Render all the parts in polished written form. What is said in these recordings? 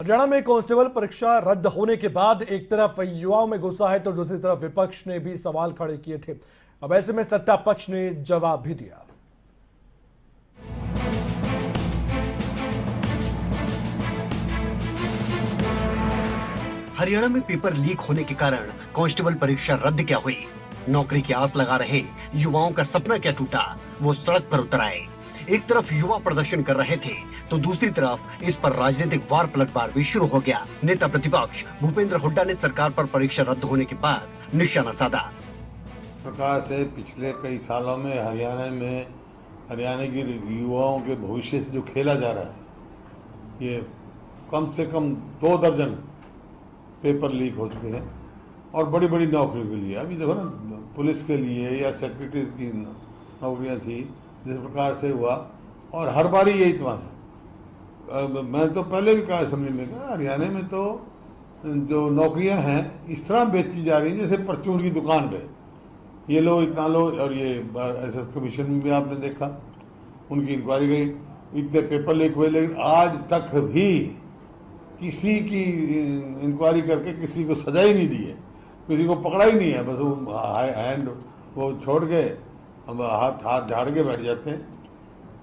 हरियाणा में कांस्टेबल परीक्षा रद्द होने के बाद एक तरफ युवाओं में गुस्सा है तो दूसरी तरफ विपक्ष ने भी सवाल खड़े किए थे। अब ऐसे में सत्ता पक्ष ने जवाब भी दिया। हरियाणा में पेपर लीक होने के कारण कांस्टेबल परीक्षा रद्द क्या हुई, नौकरी की आस लगा रहे युवाओं का सपना क्या टूटा, वो सड़क पर उतर आए। एक तरफ युवा प्रदर्शन कर रहे थे तो दूसरी तरफ इस पर राजनीतिक वार पलटवार भी शुरू हो गया। नेता प्रतिपक्ष भूपेंद्र हुड्डा ने सरकार पर परीक्षा रद्द होने के बाद निशाना साधा। प्रकार से पिछले कई सालों में हरियाणा के युवाओं के भविष्य से जो खेला जा रहा है, ये कम से कम 2 दर्जन पेपर लीक हो चुके हैं और बड़ी बड़ी नौकरियों के लिए। अभी देखो ना, पुलिस के लिए या सेक्रेटरी की नौकरियां थी, जिस प्रकार से हुआ, और हर बारी यही इत्मीनान है। मैं तो पहले भी कहा असेंबली में, कहा हरियाणा में तो जो नौकरियां हैं इस तरह बेची जा रही हैं जैसे परचून की दुकान पे, ये लो इतना लो। और ये एसएस कमीशन में भी आपने देखा, उनकी इंक्वायरी गई, इतने पेपर लीक हुए, लेकिन आज तक भी किसी की इंक्वायरी करके किसी को सजा ही नहीं दी है, किसी को पकड़ा ही नहीं है। बस वो हैंड वो छोड़ के हाथ झाड़ के बैठ जाते हैं।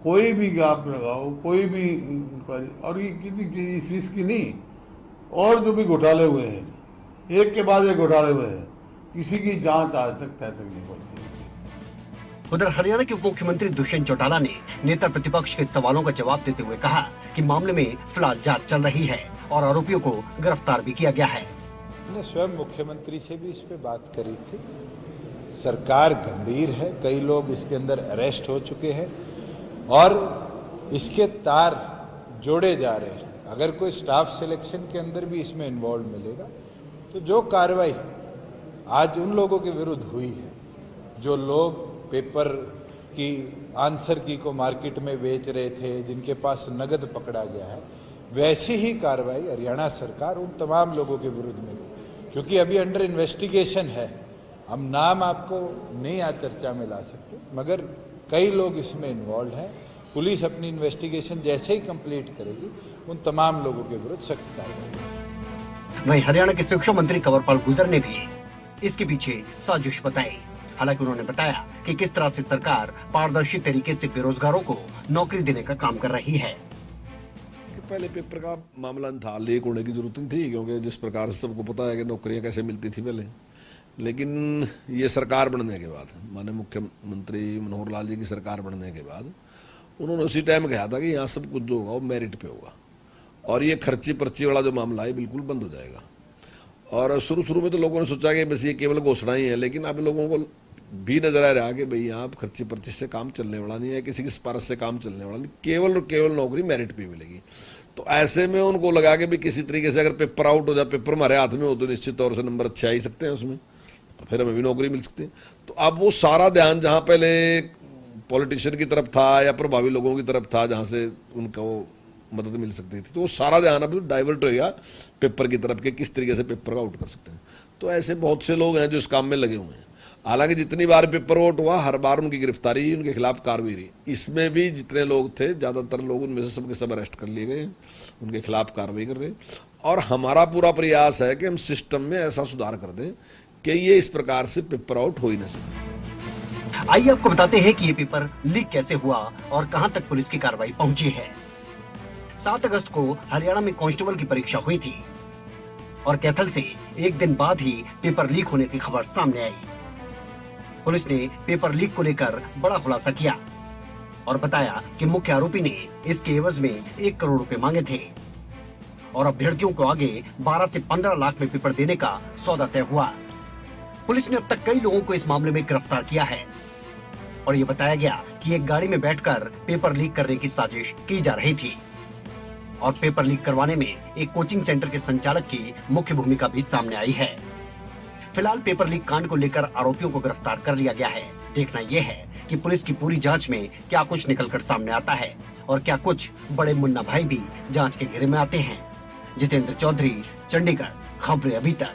कोई भी गाप लगाओ, कोई भी इंक्वायरी, और ये किसी इस चीज की नहीं, और जो भी घोटाले हुए हैं, एक के बाद एक घोटाले हुए हैं, किसी की जांच आज तक तय तक नहीं पहुंची। उधर हरियाणा के उप मुख्यमंत्री दुष्यंत चौटाला ने नेता प्रतिपक्ष के सवालों का जवाब देते हुए कहा कि मामले में फिलहाल जांच चल रही है और आरोपियों को गिरफ्तार भी किया गया है। मैंने स्वयं मुख्यमंत्री से भी इस पे बात करी थी। सरकार गंभीर है, कई लोग इसके अंदर अरेस्ट हो चुके हैं और इसके तार जोड़े जा रहे हैं। अगर कोई स्टाफ सिलेक्शन के अंदर भी इसमें इन्वॉल्व मिलेगा तो जो कार्रवाई आज उन लोगों के विरुद्ध हुई है, जो लोग पेपर की आंसर की को मार्केट में बेच रहे थे, जिनके पास नगद पकड़ा गया है, वैसी ही कार्रवाई हरियाणा सरकार उन तमाम लोगों के विरुद्ध में, क्योंकि अभी अंडर इन्वेस्टिगेशन है। हम नाम आपको नहीं आज चर्चा में ला सकते, मगर कई लोग इसमें इन्वॉल्व हैं। पुलिस अपनी इन्वेस्टिगेशन जैसे ही कंप्लीट करेगी, उन तमाम लोगों के विरुद्ध सख्त कार्रवाई। वहीं हरियाणा के शिक्षा मंत्री कंवरपाल गुर्जर ने भी इसके पीछे साजिश बताई। हालांकि उन्होंने बताया कि किस तरह से सरकार पारदर्शी तरीके से बेरोजगारों को नौकरी देने का काम कर रही है। पहले पेपर का मामला था, लीक होने की जरूरत नहीं थी, क्योंकि जिस प्रकार से सबको पता है कि नौकरियां कैसे मिलती थी पहले। लेकिन ये सरकार बनने के बाद, माननीय मुख्यमंत्री मनोहर लाल जी की सरकार बनने के बाद, उन्होंने उसी टाइम कहा था कि यहाँ सब कुछ जो होगा वो मेरिट पे होगा और ये खर्ची पर्ची वाला जो मामला है बिल्कुल बंद हो जाएगा। और शुरू में तो लोगों ने सोचा कि बस ये केवल घोषणा ही है, लेकिन अब लोगों को भी नजर आ रहा कि भाई यहाँ खर्ची पर्ची से काम चलने वाला नहीं है, किसी की सिफारिश से काम चलने वाला नहीं, केवल और केवल नौकरी मेरिट पे मिलेगी। तो ऐसे में उनको लगा कि भी किसी तरीके से अगर पेपर आउट हो जाए, पेपर हमारे हाथ में हो तो निश्चित तौर से नंबर अच्छे आ ही सकते हैं उसमें, फिर हमें भी नौकरी मिल सकती है। तो अब वो सारा ध्यान जहाँ पहले पॉलिटिशियन की तरफ था या प्रभावी लोगों की तरफ था, जहाँ से उनको मदद मिल सकती थी, तो वो सारा ध्यान अब डाइवर्ट हो गया पेपर की तरफ के, किस तरीके से पेपर का आउट कर सकते हैं। तो ऐसे बहुत से लोग हैं जो इस काम में लगे हुए हैं। हालांकि जितनी बार पेपर आउट हुआ, हर बार उनकी गिरफ्तारी, उनके खिलाफ कार्रवाई रही। इसमें भी जितने लोग थे, ज्यादातर लोग उनमें से सबके सब अरेस्ट कर लिए गए, उनके खिलाफ कार्रवाई कर रहे। और हमारा पूरा प्रयास है कि हम सिस्टम में ऐसा सुधार कर दें कि ये इस प्रकार से पेपर आउट हो ही न सके। आइए आपको बताते हैं कि ये पेपर लीक कैसे हुआ और कहां तक पुलिस की कार्रवाई पहुंची है। 7 अगस्त को हरियाणा में कांस्टेबल की परीक्षा हुई थी और कैथल से एक दिन बाद ही पेपर लीक होने की खबर सामने आई। पुलिस ने पेपर लीक को लेकर बड़ा खुलासा किया और बताया कि मुख्य आरोपी ने इसके एवज में 1 करोड़ रुपए मांगे थे और अभ्यर्थियों को आगे 12 से 15 लाख में पेपर देने का सौदा तय हुआ। पुलिस ने अब तक कई लोगों को इस मामले में गिरफ्तार किया है और ये बताया गया कि एक गाड़ी में बैठकर पेपर लीक करने की साजिश की जा रही थी और पेपर लीक करवाने में एक कोचिंग सेंटर के संचालक की मुख्य भूमिका भी सामने आई है। फिलहाल पेपर लीक कांड को लेकर आरोपियों को गिरफ्तार कर लिया गया है। देखना यह है कि पुलिस की पूरी जांच में क्या कुछ निकलकर सामने आता है और क्या कुछ बड़े मुन्ना भाई भी जांच के घेरे में आते हैं। जितेंद्र चौधरी, चंडीगढ़, खबरें अभी तक।